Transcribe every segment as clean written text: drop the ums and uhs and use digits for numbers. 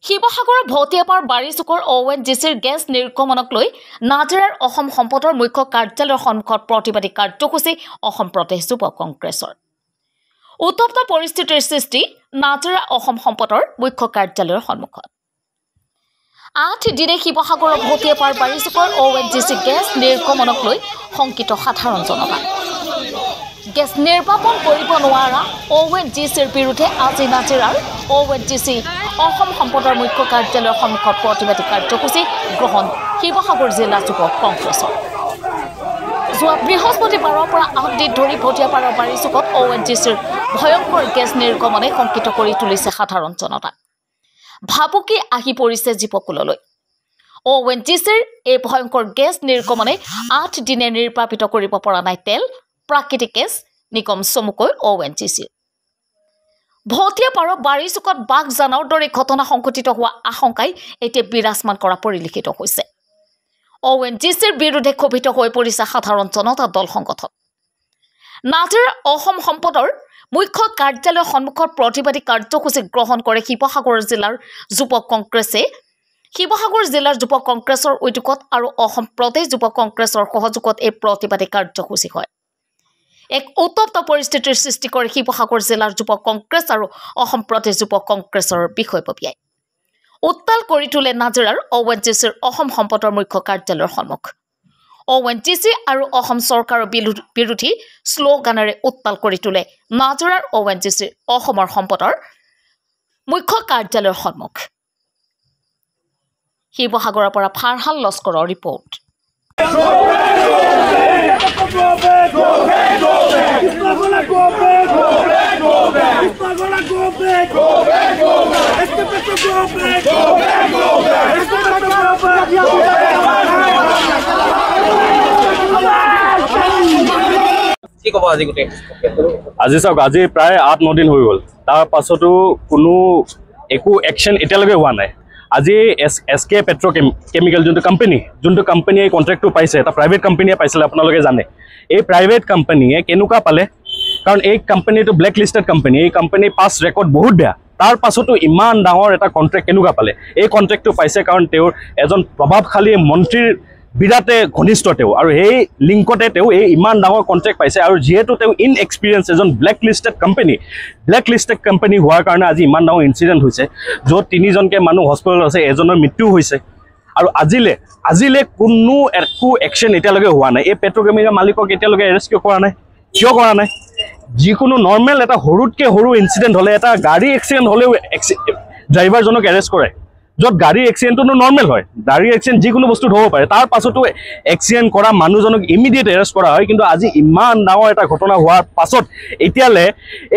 শিৱসাগৰৰ ভটিয়াপাৰ বাৰিচুকৰ ONGCৰ গেছ নিৰ্গমনক লৈ নাজৰাৰ অসম সম্পদৰ মুখ্য কাৰ্যালয়ৰ সন্মুখত প্ৰতিবাদী কাৰ্যসূচী অসম প্ৰদেশ যুৱ কংগ্ৰেছৰ উত্তপ্ত পৰিস্থিতিৰ সৃষ্টি নাজৰা অসম সম্পদৰ মুখ্য কাৰ্যালয়ৰ সন্মুখত 8 দিনে শিৱসাগৰৰ ভটিয়াপাৰ বাৰিচুকৰ ONGC গেছ নিৰ্গমনক লৈ শংকিত সাধাৰণ জনতা গেছ নিৰ্বাপন কৰিব নোৱাৰা ONGCৰ বিৰুদ্ধে আজি নাজৰাৰ ONGC অসম সম্পদৰ মুখ্য কাৰ্যালয়ৰ সন্মুখত প্ৰতিবাদী কাৰ্যসূচী গ্ৰহণ শিৱসাগৰ জিলা যুৱ কংগ্ৰেছৰ যোৱা বৃহস্পতিবাৰৰ পৰা 8 দিন ধৰি ভটিয়াপাৰৰ বাৰিচুকত ONGCৰ ভয়ংকৰ গেছ নিৰ্গমনে শংকিত কৰি তুলিছে সাধাৰণ জনতা ভাবুকি আহি পৰিছে জীৱকুললৈ ONGCৰ এই ভয়ংকৰ গেছ নিৰ্গমনে 8 দিনে নিৰ্বাপিত কৰিব পৰা নাই তেল প্ৰাকৃতিক গেছ নিগম চমুকৈ ONGC ভটিয়াপাৰৰ বাৰিচুকত বাঘজানৰ দৰে ঘটনা সংঘটিত হোৱা আশংকাই এতিয়া বিৰাজমান কৰা পৰিলক্ষিত হৈছে ONGCৰ বিৰুদ্ধে ক্ষোভিত হৈ পৰিছে সাধাৰণ জনতা দল সংগঠন নাজৰাৰ অসম সম্পদৰ মুখ্য কাৰ্যালয়ৰ সন্মুখত প্ৰতিবাদী কাৰ্যসূচী গ্ৰহণ কৰে শিৱসাগৰ জিলাৰ যুৱ কংগ্ৰেছে শিৱসাগৰ জিলাৰ যুৱ কংগ্ৰেছৰ উদ্যোগত আৰু অসম প্ৰদেশ যুৱ কংগ্ৰেছৰ সহযোগত এই প্ৰতিবাদী কাৰ্যসূচী হয় এক উত্তপ্ত পৰিস্থিতিৰ সৃষ্টি কৰে শিৱসাগৰ জিলাৰ যুৱ কংগ্ৰেছ আৰু অসম প্ৰদেশ যুৱ কংগ্ৰেছৰ বিষয়ববীয়াই উত্তাল কৰি তোলে নাজৰাৰ ONGCৰ অসম সম্পদৰ মুখ্য কাৰ্যালয়ৰ সন্মুখ ONGC আৰু অসম চৰকাৰৰ বিৰোধী শ্লোগানেৰে উত্তাল কৰি তোলে নাজৰাৰ ONGCৰ অসমৰ সম্পদৰ মুখ্য কাৰ্যালয়ৰ সন্মুখ শিৱসাগৰৰ পৰা ফাৰহান লস্কৰৰ ৰিপৰ্ট আজি চাওক আজি প্ৰায় 8-9 দিন হৈ গ'ল তাৰ পাছতো কোনো একো একশ্যন এতিয়ালৈকে হোৱা নাই আজি SK পেট্ৰকেমিকেল যোনটো কোম্পানীয়ে এই কণ্ট্ৰেক্টটো পাইছে এটা প্ৰাইভেট কোম্পানীয়ে পাইছিলে আপোনালোকে জানে এই প্ৰাইভেট কোম্পানীয়ে কেনেকুৱা পালে কাৰণ এই কোম্পানীটো ব্লেক লিষ্টেড কোম্পানী এই কোম্পানীৰ পাছ ৰেকৰ্ড বহুত বেয়া তাৰ পাছতো ইমান ডাঙৰ এটা কণ্ট্ৰেক্ট কেনেকুৱা পালে এই কণ্ট্ৰেক্টটো পাইছে কাৰণ তেওঁৰ এজন প্ৰভাৱশালী মন্ত্ৰীৰ বিৰাটে ঘনিষ্ঠ তেওঁ আৰু এই লিংকতে তেওঁ এই ইমান ডাঙৰ কণ্ট্ৰেক্ট পাইছে আৰু যিহেতু তেওঁ ইনএক্সপিৰিয়েঞ্চ এজন ব্লেক লিষ্টেড কোম্পানী হোৱাৰ কাৰণে আজি ইমান ডাঙৰ ইনচিডেণ্ট হৈছে য'ত 3জনকে মানুহ হস্পিটেলত আছে এজনৰ মৃত্যু হৈছে আৰু আজিলে কোনো একো একশ্যন এতিয়ালৈকে হোৱা নাই এই পেট্ৰকেমিকেল মালিকক এতিয়ালৈকে এৰেষ্ট কিয় কৰা নাই যিকোনো নৰ্মেল এটা সৰুতকৈ সৰু ইনচিডেণ্ট হ'লে এটা গাড়ী এক্সিডেণ্ট হ'লেও ড্ৰাইভাৰজনক এৰেষ্ট কৰে য'ত গাড়ী এক্সিডেণ্টটো নৰ্মেল হয় গাড়ী এক্সিডেণ্ট যিকোনো বস্তুত হ'ব পাৰে তাৰ পাছতো এক্সিডেণ্ট কৰা মানুহজনক ইমিডিয়েট এৰেষ্ট কৰা হয় কিন্তু আজি ইমান ডাঙৰ এটা ঘটনা হোৱাৰ পাছত এতিয়ালৈ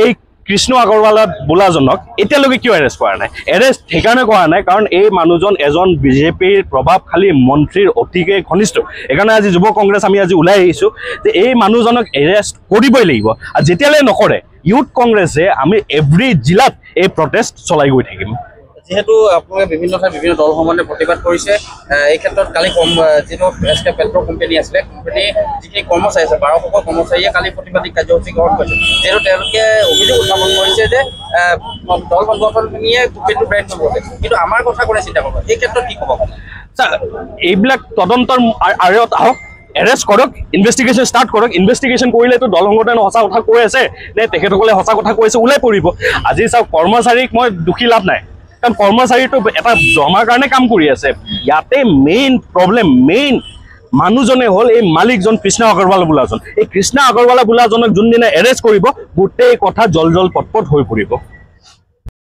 এই কৃষ্ণ আগৰৱালা বোলাজনক এতিয়ালৈকে কিয় এৰেষ্ট কৰা নাই এৰেষ্ট সেইকাৰণে কৰা নাই কাৰণ এই মানুহজন এজন বিজেপিৰ প্ৰভাৱশালী মন্ত্ৰীৰ অতিকে ঘনিষ্ঠ সেইকাৰণে আজি যুৱ কংগ্ৰেছ আমি আজি ওলাই আহিছোঁ যে এই মানুহজনক এৰেষ্ট কৰিবই লাগিব আৰু যেতিয়ালৈ নকৰে ইউথ কংগ্ৰেছে আমি এভৰি জিলাত এই প্ৰটেষ্ট চলাই গৈ থাকিম যেহেতু আপোনালোকে বিভিন্ন ঠাইত বিভিন্ন দলসমূহে প্ৰতিবাদ কৰিছে এই ক্ষেত্ৰত কালি যিটো SK পেট্ৰ কোম্পানী আছিলে কোম্পানী যিখিনি কৰ্মচাৰী আছে 1200 কৰ্মচাৰীয়ে কালি প্ৰতিবাদী কাৰ্যসূচী গ্ৰহণ কৰিছে যিহেতু তেওঁলোকে অভিযোগ উত্থাপন কৰিছে যে দল সংগঠনখিনিয়ে কোম্পানীটো ব্ৰেণ্ড কৰিব কিন্তু আমাৰ কথা কোনে চিন্তা কৰিব এই ক্ষেত্ৰত কি ক'ব এইবিলাক তদন্তৰ আঁৰত আহক এৰেষ্ট কৰক ইনভেষ্টিগেশ্যন ষ্টাৰ্ট কৰক ইনভেষ্টিগেশ্যন কৰিলেতো দল সংগঠনে সঁচা কথা কৈ আছে নে তেখেতসকলে সঁচা কথা কৈছে ওলাই পৰিব আজি চাওক কৰ্মচাৰীক মই দুখী লাভ নাই কাৰণ কৰ্মচাৰীটো এটা জমাৰ কাৰণে কাম কৰি আছে ইয়াতে মেইন মানুহজনে হ'ল এই মালিকজন কৃষ্ণ আগৰৱালা বোলাজন এই কৃষ্ণ আগৰৱালা বোলাজনক যোনদিনা এৰেষ্ট কৰিব গোটেই কথা জল পটপট হৈ পৰিব